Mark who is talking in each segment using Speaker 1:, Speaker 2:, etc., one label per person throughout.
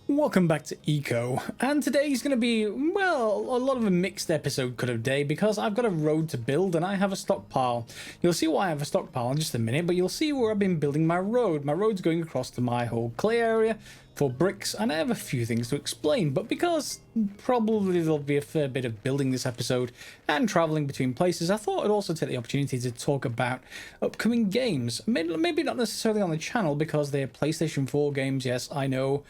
Speaker 1: Welcome back to Eco, and today's going to be, well, a lot of a mixed episode kind of day because I've got a road to build and I have a stockpile. You'll see why I have a stockpile in just a minute, but you'll see where I've been building my road. My road's going across to my whole clay area for bricks, and I have a few things to explain, but because probably there'll be a fair bit of building this episode and traveling between places, I thought I'd also take the opportunity to talk about upcoming games. Maybe not necessarily on the channel because they're PlayStation 4 games, yes, I know.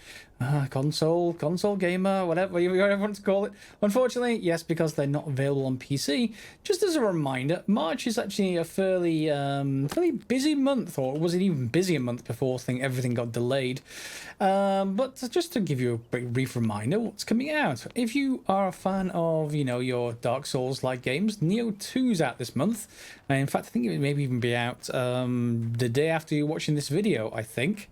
Speaker 1: Console gamer, whatever you want to call it. Unfortunately, yes, because they're not available on PC. Just as a reminder, March is actually a fairly busy month, or was it even busier month before everything got delayed? But just to give you a brief reminder, what's coming out. If you are a fan of, your Dark Souls-like games, Neo 2's out this month. And in fact, I think it may even be out the day after you're watching this video, I think.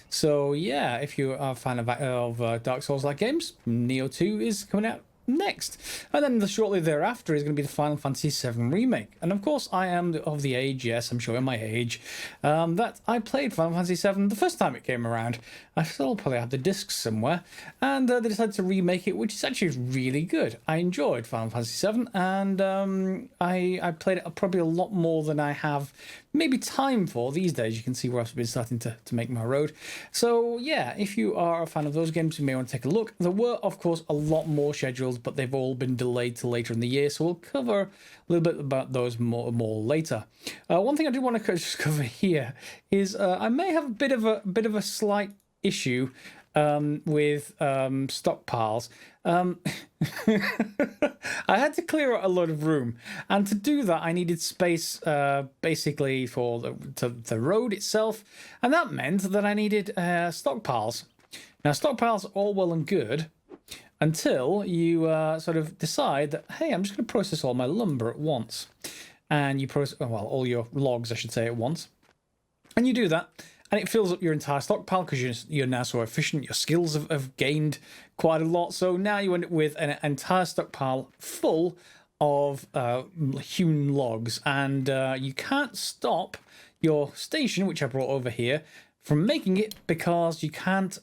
Speaker 1: So yeah, if you are a fan of Dark Souls-like games, Neo 2 is coming out next. And then shortly thereafter is going to be the Final Fantasy VII Remake. And of course, I am of the age, yes, I'm showing my age, that I played Final Fantasy VII the first time it came around. I still probably have the discs somewhere. And they decided to remake it, which is actually really good. I enjoyed Final Fantasy VII, and I played it probably a lot more than I have maybe time for these days. You can see where I've been starting to make my road. So yeah, if you are a fan of those games, you may want to take a look. There were, of course, a lot more scheduled, but they've all been delayed to later in the year, so we'll cover a little bit about those more later. One thing I do want to just cover here is I may have a bit of a slight issue with stockpiles. I had to clear out a lot of room, and to do that I needed space basically for the road itself, and that meant that I needed stockpiles. Now stockpiles are all well and good until you sort of decide that, hey, I'm just going to process all my lumber at once, and you process, well, all your logs I should say, at once, and you do that. And it fills up your entire stockpile because you're now so efficient. Your skills have gained quite a lot. So now you end up with an entire stockpile full of hewn logs. And you can't stop your station, which I brought over here, from making it because you can't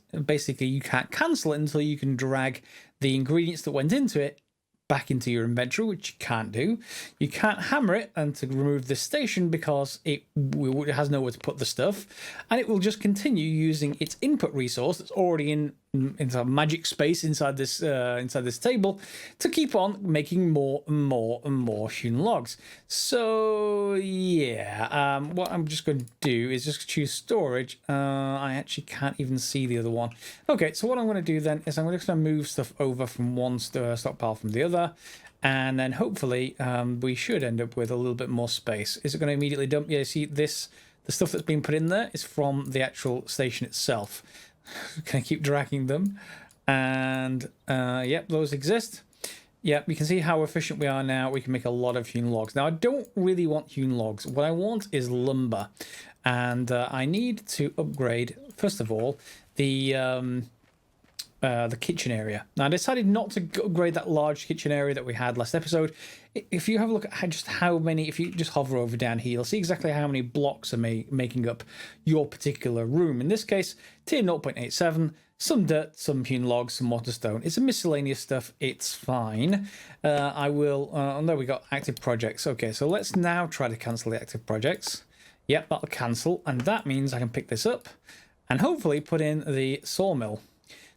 Speaker 1: cancel it until you can drag the ingredients that went into it back into your inventory, which you can't do. You can't hammer it and to remove this station because it has nowhere to put the stuff, and it will just continue using its input resource that's already into a magic space inside this table to keep on making more and more hewn logs. So yeah, what I'm just going to do is just choose storage. I actually can't even see the other one. Okay, so what I'm going to do then is I'm just going to move stuff over from one stockpile from the other, and then hopefully we should end up with a little bit more space. Is it going to immediately dump? Yeah, see this, the stuff that's been put in there is from the actual station itself. Can I keep dragging them? And yep, those exist. Yep, you can see how efficient we are now. We can make a lot of hewn logs. Now I don't really want hewn logs. What I want is lumber, and I need to upgrade first of all the kitchen area. Now I decided not to upgrade that large kitchen area that we had last episode. If you have a look at just how many, if you just hover over down here, you'll see exactly how many blocks are making up your particular room. In this case, tier 0.87, some dirt, some hewn logs, some mortar stone. It's a miscellaneous stuff. It's fine. I will, there we got active projects. Okay, so let's now try to cancel the active projects. Yep, that'll cancel. And that means I can pick this up and hopefully put in the sawmill.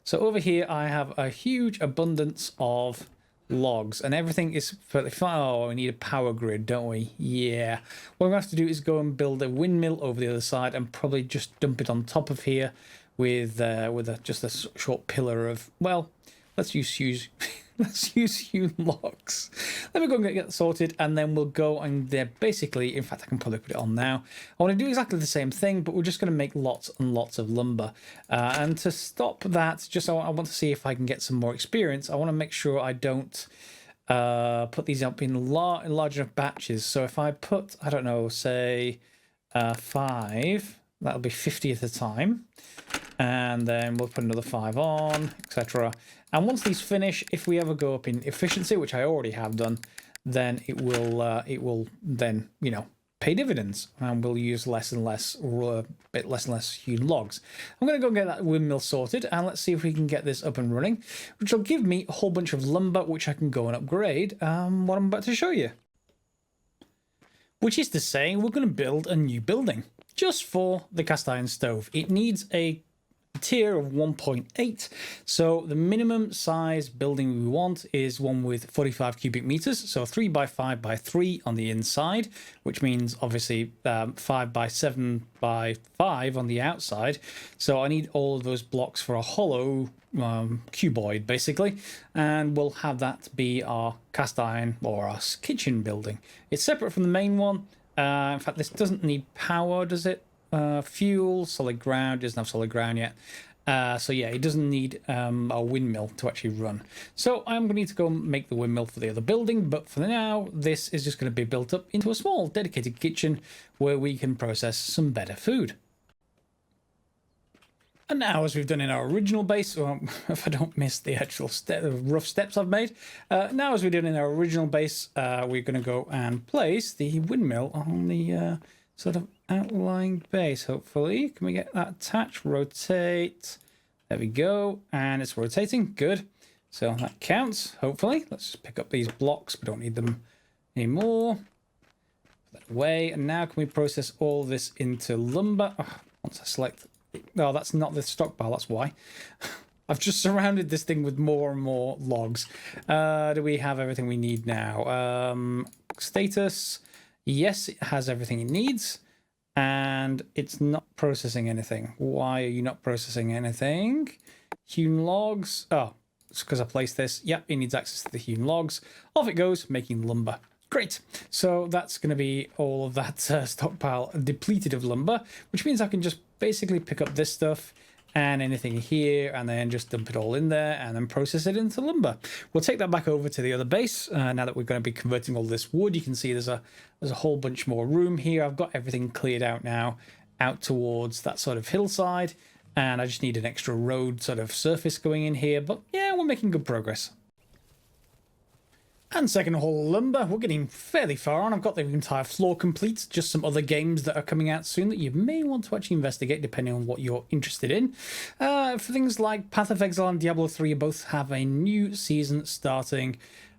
Speaker 1: So over here, I have a huge abundance of logs, and everything is fairly fine. Oh, we need a power grid, don't we? Yeah. What I'm going to have to do is go and build a windmill over the other side and probably just dump it on top of here with just a short pillar of, well, let's use let's use hewn logs. Let me go and get sorted, and then we'll go and basically, in fact, I can probably put it on now. I want to do exactly the same thing, but we're just going to make lots and lots of lumber. And to stop that, I want to see if I can get some more experience. I want to make sure I don't put these up in large enough batches. So if I put, I don't know, say 5, that'll be 50 at a time. And then we'll put another 5 on, etc. And once these finish, if we ever go up in efficiency, which I already have done, then it will then, pay dividends, and we'll use less and less, or a bit less and less hewn logs. I'm going to go get that windmill sorted, and let's see if we can get this up and running, which will give me a whole bunch of lumber, which I can go and upgrade what I'm about to show you. Which is to say, we're going to build a new building just for the cast iron stove. It needs a tier of 1.8, so the minimum size building we want is one with 45 cubic meters, so 3 by 5 by 3 on the inside, which means obviously 5 by 7 by 5 on the outside. So I need all of those blocks for a hollow cuboid basically, and we'll have that be our cast iron or our kitchen building. It's separate from the main one. In fact, this doesn't need power, does it? Fuel, solid ground, doesn't have solid ground yet. So yeah, it doesn't need a windmill to actually run. So I'm going to need to go make the windmill for the other building, but for now, this is just going to be built up into a small dedicated kitchen where we can process some better food. And now, as we've done in our original base, well, if I don't miss the actual rough steps I've made, now as we've done in our original base, we're going to go and place the windmill on the sort of outlying base, hopefully. Can we get that attached? Rotate. There we go. And it's rotating. Good. So that counts, hopefully. Let's just pick up these blocks. We don't need them anymore. Put that away. And now can we process all this into lumber? Oh, once I select... No, that's not the stockpile, that's why. I've just surrounded this thing with more and more logs. Do we have everything we need now? Status. Yes, it has everything it needs. And it's not processing anything. Why are you not processing anything? Hewn logs. Oh, it's because I placed this. Yep, it needs access to the hewn logs. Off it goes, making lumber. Great. So that's going to be all of that stockpile depleted of lumber, which means I can just basically pick up this stuff and anything here and then just dump it all in there and then process it into lumber. We'll take that back over to the other base. Now that we're going to be converting all this wood, you can see there's a whole bunch more room here. I've got everything cleared out now out towards that sort of hillside, and I just need an extra road sort of surface going in here. But yeah, we're making good progress. And second haul of lumber, we're getting fairly far on. I've got the entire floor complete, just some other games that are coming out soon that you may want to actually investigate depending on what you're interested in. For things like Path of Exile and Diablo 3 both have a new season starting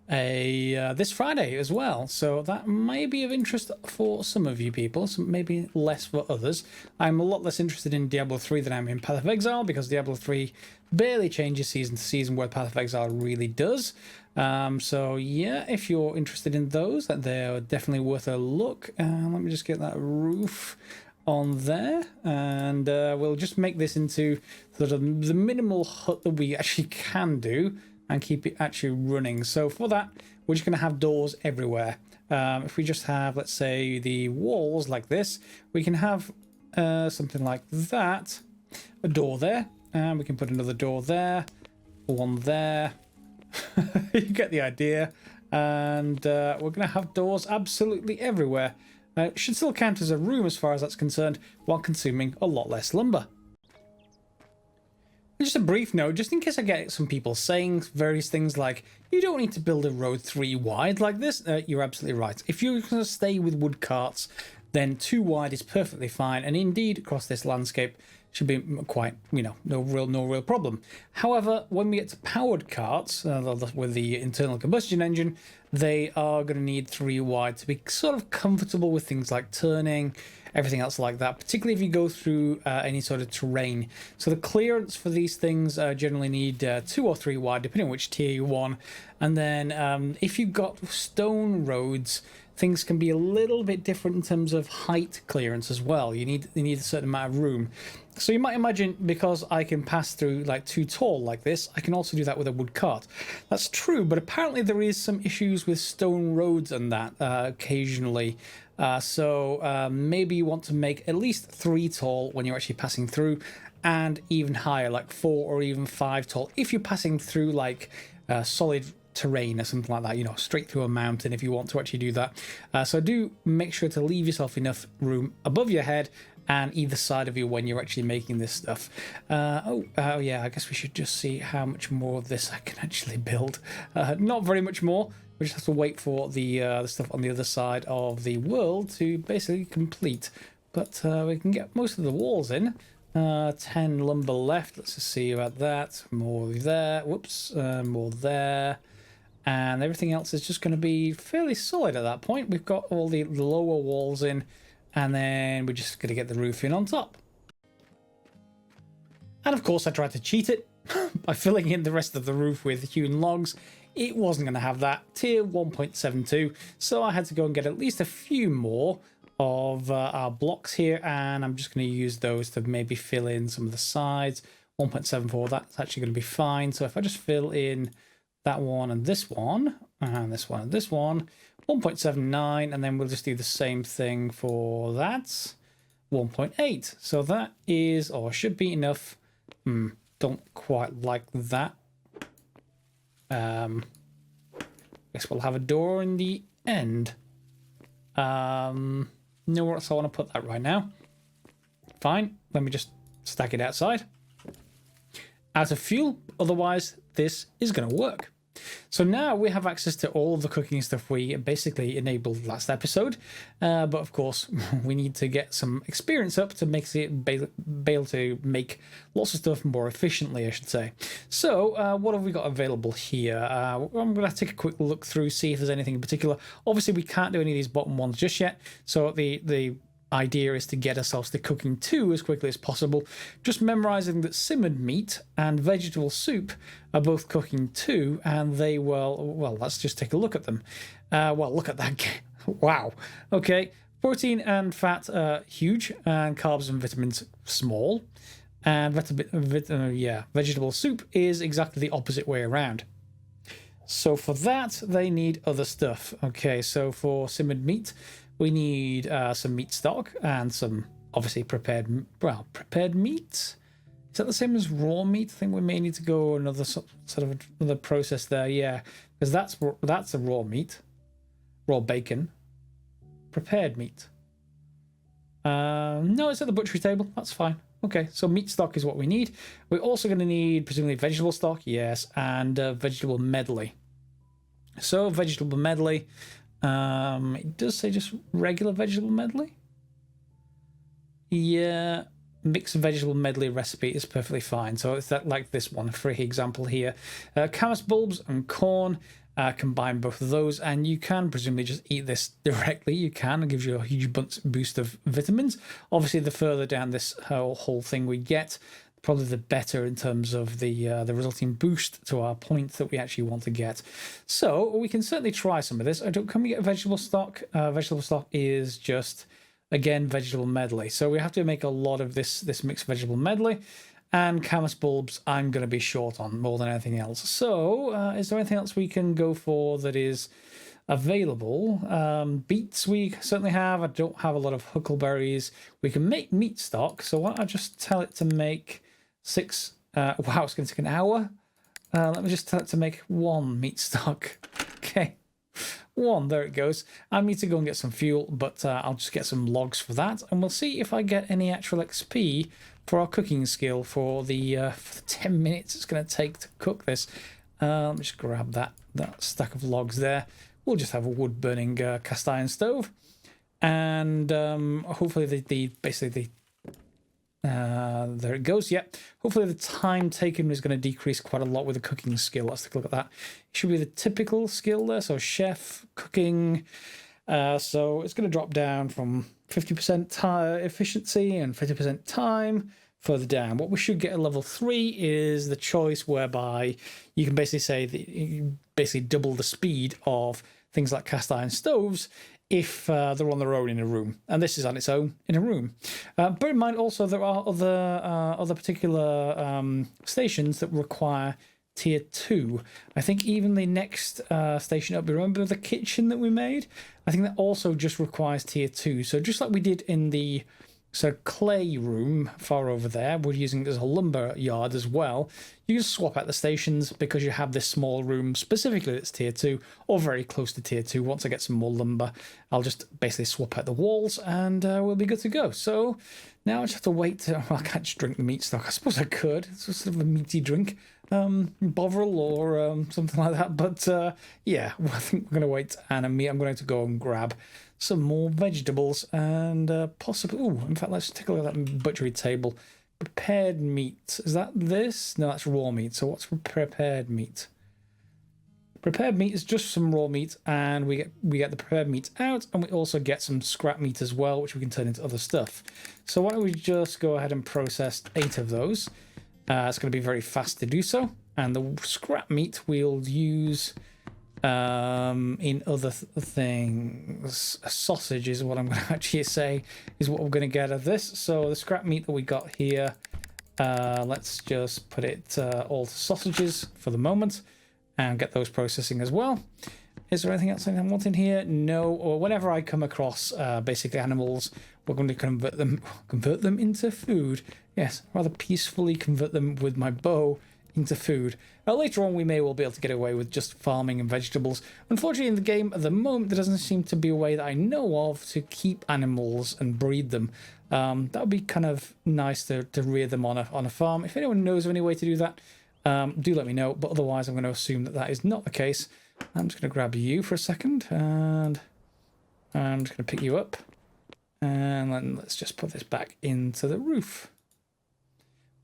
Speaker 1: this Friday as well, so that may be of interest for some of you people, some maybe less for others. I'm a lot less interested in Diablo 3 than I'm in Path of Exile, because Diablo 3 barely changes season to season, where Path of Exile really does. So yeah, if you're interested in those, that they're definitely worth a look. Let me just get that roof on there, and we'll just make this into sort of the minimal hut that we actually can do and keep it actually running. So for that, we're just going to have doors everywhere. If we just have, let's say, the walls like this, we can have something like that, a door there, and we can put another door there, one there. You get the idea. And we're going to have doors absolutely everywhere. It should still count as a room as far as that's concerned, while consuming a lot less lumber. Just a brief note, just in case I get some people saying various things like, you don't need to build a road 3 wide like this. You're absolutely right. If you're going to stay with wood carts, then 2 wide is perfectly fine. And indeed, across this landscape, should be quite, no real problem. However, when we get to powered carts with the internal combustion engine, they are going to need 3 wide to be sort of comfortable with things like turning, everything else like that, particularly if you go through any sort of terrain. So the clearance for these things generally need 2 or 3 wide, depending on which tier you're on. And then if you've got stone roads, things can be a little bit different in terms of height clearance as well. You need a certain amount of room. So you might imagine, because I can pass through like 2 tall like this, I can also do that with a wood cart. That's true, but apparently there is some issues with stone roads and that occasionally. So maybe you want to make at least 3 tall when you're actually passing through, and even higher, like 4 or even 5 tall, if you're passing through like solid terrain or something like that, straight through a mountain, if you want to actually do that. So do make sure to leave yourself enough room above your head and either side of you when you're actually making this stuff. Yeah, I guess we should just see how much more of this I can actually build. Not very much more. We just have to wait for the stuff on the other side of the world to basically complete. But we can get most of the walls in. 10 lumber left. Let's just see about that. More there. Whoops. More there. And everything else is just going to be fairly solid at that point. We've got all the lower walls in, and then we're just going to get the roof in on top. And of course I tried to cheat it by filling in the rest of the roof with hewn logs. It wasn't going to have that. Tier 1.72, so I had to go and get at least a few more of our blocks here, and I'm just going to use those to maybe fill in some of the sides. 1.74, that's actually going to be fine. So if I just fill in that one and this one, and this one and this one, 1.79, and then we'll just do the same thing for that. 1.8. So that is, or should be enough. Don't quite like that. Guess we'll have a door in the end. Nowhere else I want to put that right now. Fine. Let me just stack it outside. Out of fuel. Otherwise, this is going to work. So now we have access to all of the cooking stuff we basically enabled last episode. But of course, we need to get some experience up to make it be able to make lots of stuff more efficiently, I should say. So what have we got available here? I'm going to take a quick look through, see if there's anything in particular. Obviously, we can't do any of these bottom ones just yet. So the idea is to get ourselves to cooking 2 as quickly as possible. Just memorizing that simmered meat and vegetable soup are both cooking 2, and they well, let's just take a look at them. Well, look at that. Wow. Okay. Protein and fat are huge, and carbs and vitamins small. And vegetable soup is exactly the opposite way around. So for that, they need other stuff. Okay, so for simmered meat, we need some meat stock and some, obviously, prepared meat. Is that the same as raw meat? I think we may need to go another sort of another process there. Yeah, because that's a raw meat, raw bacon, prepared meat. No, it's at the butchery table. That's fine. Okay, so meat stock is what we need. We're also going to need presumably vegetable stock, yes, and vegetable medley. So vegetable medley. It does say just regular vegetable medley. Yeah, mixed vegetable medley recipe is perfectly fine. So it's that, like this one, for example here. Camas bulbs and corn, combine both of those, and you can presumably just eat this directly. You can. It gives you a huge boost of vitamins. Obviously, the further down this whole thing we get, probably the better in terms of the resulting boost to our point that we actually want to get. So we can certainly try some of this. Can we get vegetable stock? Vegetable stock is just, again, vegetable medley. So we have to make a lot of this mixed vegetable medley. And camas bulbs, I'm going to be short on more than anything else. So is there anything else we can go for that is available? Beets we certainly have. I don't have a lot of huckleberries. We can make meat stock. So why don't I just tell it to make 6. Wow, it's going to take an hour. Let me just tell it to make 1 meat stock. Okay. 1, there it goes. I need to go and get some fuel, but I'll just get some logs for that, and we'll see if I get any actual XP for our cooking skill for the 10 minutes it's going to take to cook this. Let me just grab that stack of logs there. We'll just have a wood-burning cast iron stove, and hopefully there it goes. Yep. Hopefully the time taken is going to decrease quite a lot with the cooking skill. Let's take a look at that. It should be the typical skill there. So chef, cooking. So it's going to drop down from 50% efficiency and 50% time further down. What we should get at level 3 is the choice whereby you can basically say that you basically double the speed of things like cast iron stoves if they're on their own in a room, and this is on its own in a room. Bear in mind also there are other particular stations that require tier 2. I think even the next station up, remember the kitchen that we made? I think that also just requires tier 2. So just like we did in the So clay room far over there. We're using it as a lumber yard as well. You can swap out the stations because you have this small room specifically that's tier 2 or very close to tier 2. Once I get some more lumber, I'll just basically swap out the walls and we'll be good to go. So now I just have to wait to... Well, I can't just drink the meat stock. I suppose I could. It's just sort of a meaty drink. Bovril or something like that. But yeah, I think we're going to wait. And I'm going to go and grab some more vegetables and possibly... Oh, in fact, let's take a look at that butchery table. Prepared meat. Is that this? No, that's raw meat. So what's prepared meat? Prepared meat is just some raw meat, and we get the prepared meat out, and we also get some scrap meat as well, which we can turn into other stuff. So why don't we just go ahead and process 8 of those. It's going to be very fast to do so. And the scrap meat we'll use in other things. A sausage is what I'm going to actually say is what we're going to get of this. So the scrap meat that we got here, let's just put it all to sausages for the moment and get those processing as well. Is there anything else I want in here? No. Or whenever I come across basically animals, we're going to convert them into food. Yes, rather peacefully convert them with my bow into food. Now, later on, we may well be able to get away with just farming and vegetables. Unfortunately, in the game at the moment, there doesn't seem to be a way that I know of to keep animals and breed them. That would be kind of nice to rear them on a farm. If anyone knows of any way to do that, do let me know. But otherwise, I'm going to assume that that is not the case. I'm just going to grab you for a second, and I'm just going to pick you up. And then let's just put this back into the roof.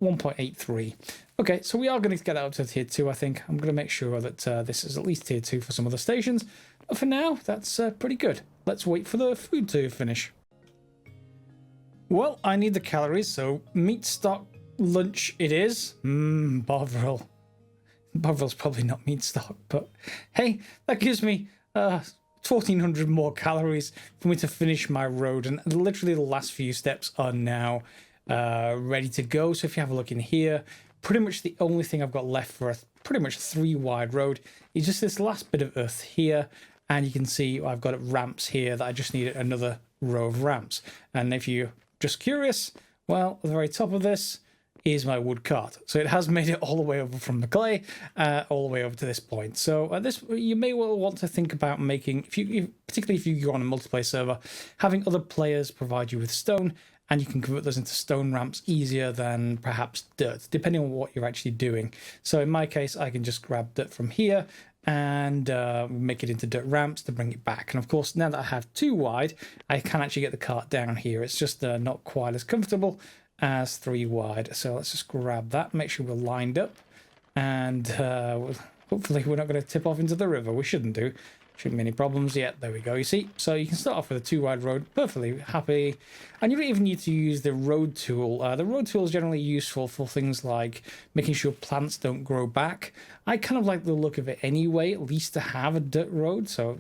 Speaker 1: 1.83. Okay, so we are going to get that up to tier 2, I think. I'm going to make sure that this is at least tier 2 for some other stations. But for now, that's pretty good. Let's wait for the food to finish. Well, I need the calories, so meat stock lunch it is. Bovril. Bovril's probably not meat stock, but hey, that gives me 1,400 more calories for me to finish my road. And literally the last few steps are now ready to go. So if you have a look in here, pretty much the only thing I've got left for a pretty much 3 wide road is just this last bit of earth here. And you can see I've got ramps here that I just need another row of ramps. And if you're just curious, well, at the very top of this is my wood cart. So it has made it all the way over from the clay, all the way over to this point. So this, you may well want to think about making, particularly if you go on a multiplayer server, having other players provide you with stone, and you can convert those into stone ramps easier than perhaps dirt, depending on what you're actually doing. So in my case, I can just grab dirt from here and make it into dirt ramps to bring it back. And of course, now that I have 2 wide, I can actually get the cart down here. It's just not quite as comfortable as 3 wide. So let's just grab that, make sure we're lined up, and hopefully we're not going to tip off into the river. We shouldn't do. Shouldn't be any problems yet. There we go. You see, so you can start off with a 2 wide road, perfectly happy, and you don't even need to use the road tool. The road tool is generally useful for things like making sure plants don't grow back. I kind of like the look of it anyway, at least to have a dirt road, so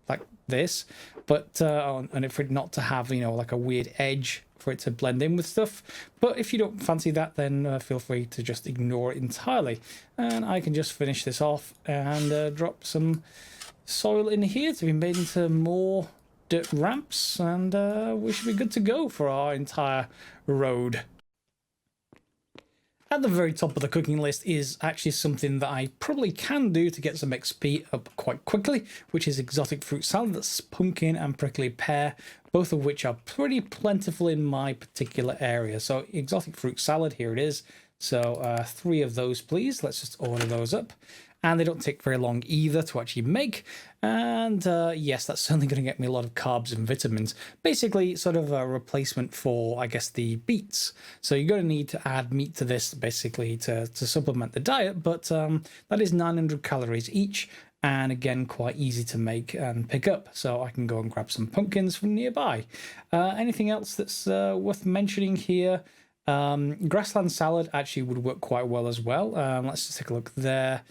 Speaker 1: like this, but and for it not to have, you know, like a weird edge for it to blend in with stuff. But if you don't fancy that, then feel free to just ignore it entirely. And I can just finish this off and drop some soil in here to be made into more dirt ramps, and we should be good to go for our entire road. At the very top of the cooking list is actually something that I probably can do to get some XP up quite quickly, which is exotic fruit salad. That's pumpkin and prickly pear, both of which are pretty plentiful in my particular area. So exotic fruit salad, here it is. So 3 of those, please. Let's just order those up. And they don't take very long either to actually make. And yes, that's certainly going to get me a lot of carbs and vitamins. Basically, sort of a replacement for, I guess, the beets. So you're going to need to add meat to this, basically, to supplement the diet. But that is 900 calories each. And again, quite easy to make and pick up. So I can go and grab some pumpkins from nearby. Anything else that's worth mentioning here? Grassland salad actually would work quite well as well. Let's just take a look there.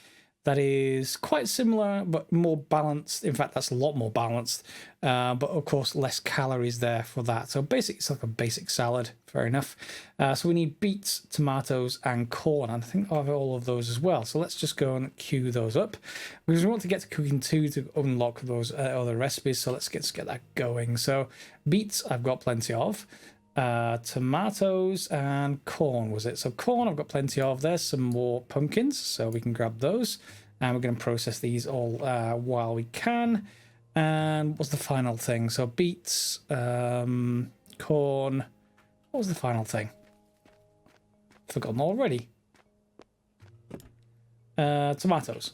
Speaker 1: That is quite similar, but more balanced. In fact, that's a lot more balanced, but of course, less calories there for that. So basic, it's like a basic salad, fair enough. So we need beets, tomatoes, and corn, and I think I have all of those as well. So let's just go and queue those up, because we want to get to cooking 2 to unlock those other recipes. So let's get that going. So beets, I've got plenty of. tomatoes and corn, was it? So corn I've got plenty of. There's some more pumpkins, so we can grab those. And we're going to process these all while we can. And what's the final thing? So beets, corn. What was the final thing? Forgotten already. Tomatoes.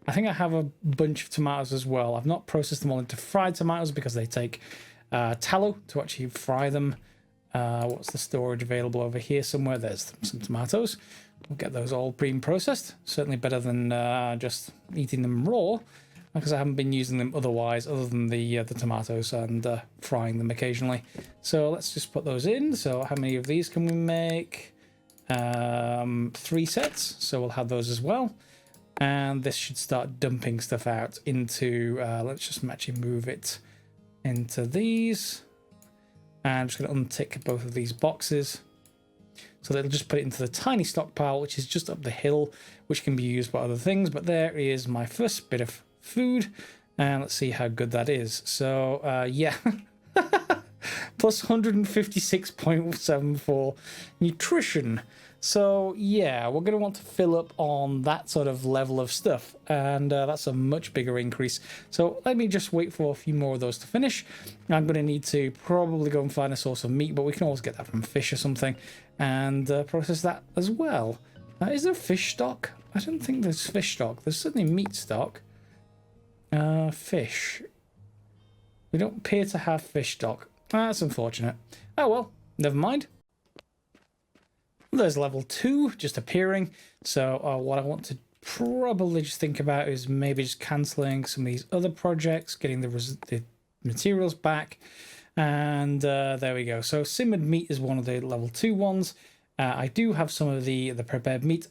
Speaker 1: I think I have a bunch of tomatoes as well. I've not processed them all into fried tomatoes because they take tallow to actually fry them. What's the storage available over here somewhere? There's some tomatoes. We'll get those all pre-processed. Certainly better than just eating them raw, because I haven't been using them otherwise, other than the tomatoes and frying them occasionally. So let's just put those in. So how many of these can we make? 3 sets. So we'll have those as well. And this should start dumping stuff out into, let's just actually move it into these. And I'm just going to untick both of these boxes. So that'll just put it into the tiny stockpile, which is just up the hill, which can be used for other things. But there is my first bit of food. And let's see how good that is. So, yeah. Plus 156.74 nutrition. So yeah, we're going to want to fill up on that sort of level of stuff, and that's a much bigger increase. So let me just wait for a few more of those to finish. I'm going to need to probably go and find a source of meat, but we can always get that from fish or something, and process that as well. Is there fish stock? I don't think there's fish stock. There's certainly meat stock. Fish. We don't appear to have fish stock. That's unfortunate. Oh well, never mind. There's level 2 just appearing. So what I want to probably just think about is maybe just cancelling some of these other projects, getting the materials back. And there we go. So simmered meat is one of the level 2 ones. I do have some of the prepared meat.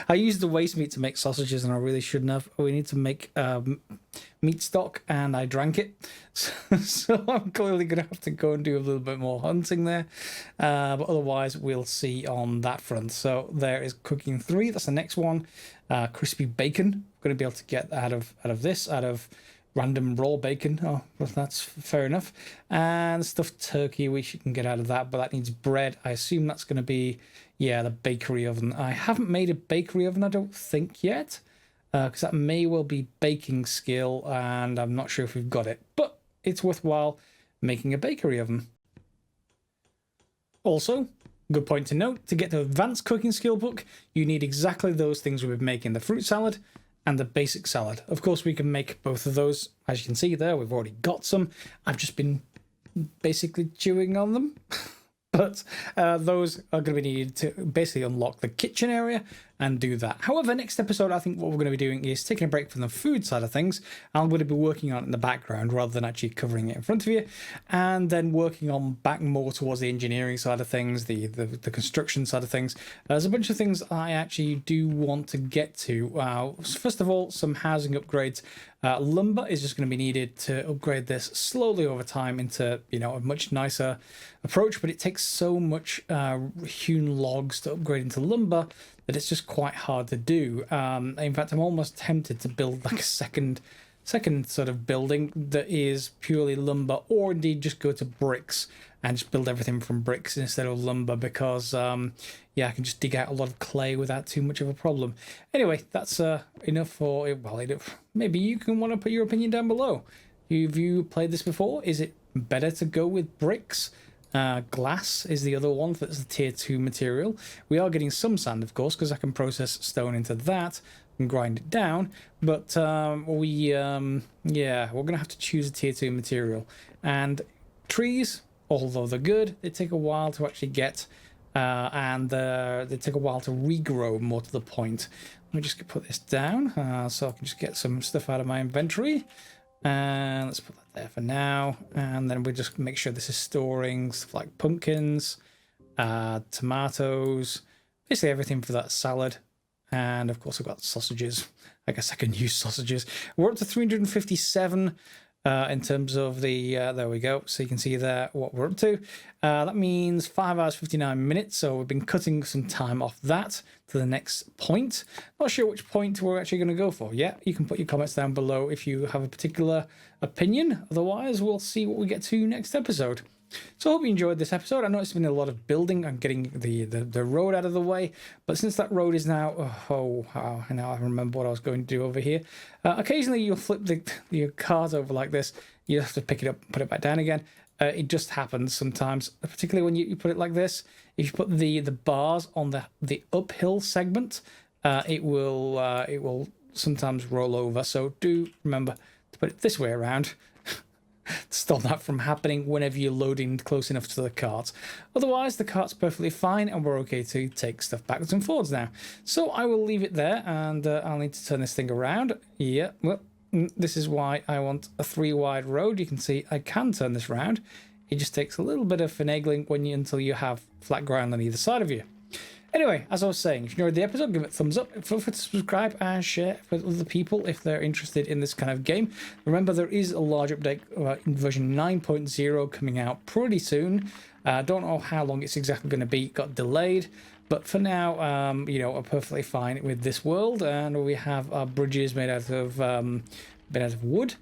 Speaker 1: I used the waste meat to make sausages, and I really shouldn't have. We need to make meat stock, and I drank it. So I'm clearly going to have to go and do a little bit more hunting there. But otherwise, we'll see on that front. So there is cooking 3. That's the next one. Crispy bacon. Going to be able to get out of random raw bacon. Oh, well, that's fair enough. And stuffed turkey, we can get out of that, but that needs bread. I assume that's going to be, yeah, the bakery oven. I haven't made a bakery oven, I don't think yet, because that may well be baking skill, and I'm not sure if we've got it, but it's worthwhile making a bakery oven. Also, good point to note, to get the advanced cooking skill book, you need exactly those things we've been making: the fruit salad and the basic salad. Of course, we can make both of those. As you can see there, we've already got some. I've just been basically chewing on them. But those are going to be needed to basically unlock the kitchen area and do that. However, next episode, I think what we're going to be doing is taking a break from the food side of things. I'm going to be working on it in the background rather than actually covering it in front of you, and then working on back more towards the engineering side of things, the construction side of things. There's a bunch of things I actually do want to get to. First of all, some housing upgrades. Lumber is just going to be needed to upgrade this slowly over time into, you know, a much nicer approach, but it takes so much hewn logs to upgrade into lumber that it's just quite hard to do. In fact, I'm almost tempted to build like a second sort of building that is purely lumber, or indeed just go to bricks and just build everything from bricks instead of lumber, because yeah, I can just dig out a lot of clay without too much of a problem. Anyway, that's enough for, well, maybe you can want to put your opinion down below. Have you played this before? Is it better to go with bricks? Glass is the other one that's the tier 2 material. We are getting some sand, of course, because I can process stone into that and grind it down, but yeah, we're gonna have to choose a tier 2 material. And trees, although they're good, they take a while to actually get, and they take a while to regrow, more to the point. Let me just put this down so I can just get some stuff out of my inventory. And let's put that there for now, and then we'll just make sure this is storing stuff like pumpkins, tomatoes, basically everything for that salad. And of course I've got sausages. I guess I can use sausages. We're up to 357 in terms of the there we go, so you can see there what we're up to. That means 5 hours 59 minutes, so we've been cutting some time off that to the next point. Not sure which point we're actually going to go for. Yeah, you can put your comments down below if you have a particular opinion. Otherwise, we'll see what we get to next episode. So I hope you enjoyed this episode. I know it's been a lot of building and getting the road out of the way, but since that road is now, now I remember what I was going to do over here. Occasionally you'll flip your cars over like this. You have to pick it up, put it back down again. It just happens sometimes, particularly when you put it like this. If you put the bars on the uphill segment, it will sometimes roll over. So do remember to put it this way around. Stop that from happening whenever you're loading close enough to the cart. Otherwise, the cart's perfectly fine and we're okay to take stuff backwards and forwards now. So I will leave it there, and I'll need to turn this thing around. Yeah, well, this is why I want a 3-wide road. You can see I can turn this around. It just takes a little bit of finagling until you have flat ground on either side of you. Anyway, as I was saying, if you enjoyed the episode, give it a thumbs up. Feel free to subscribe and share with other people if they're interested in this kind of game. Remember, there is a large update in version 9.0 coming out pretty soon. Don't know how long it's exactly going to be. It got delayed. But for now, I'm perfectly fine with this world. And we have our bridges made out of wood.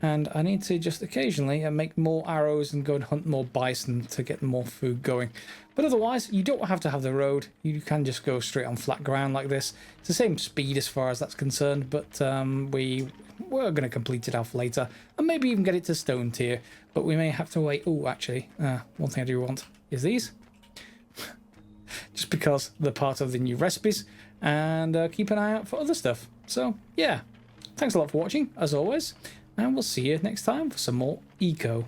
Speaker 1: And I need to just occasionally make more arrows and go and hunt more bison to get more food going. But otherwise, you don't have to have the road. You can just go straight on flat ground like this. It's the same speed as far as that's concerned, but we're going to complete it off later. And maybe even get it to stone tier. But we may have to wait. Oh, actually, one thing I do want is these. Just because they're part of the new recipes. And keep an eye out for other stuff. So, yeah. Thanks a lot for watching, as always. And we'll see you next time for some more eco.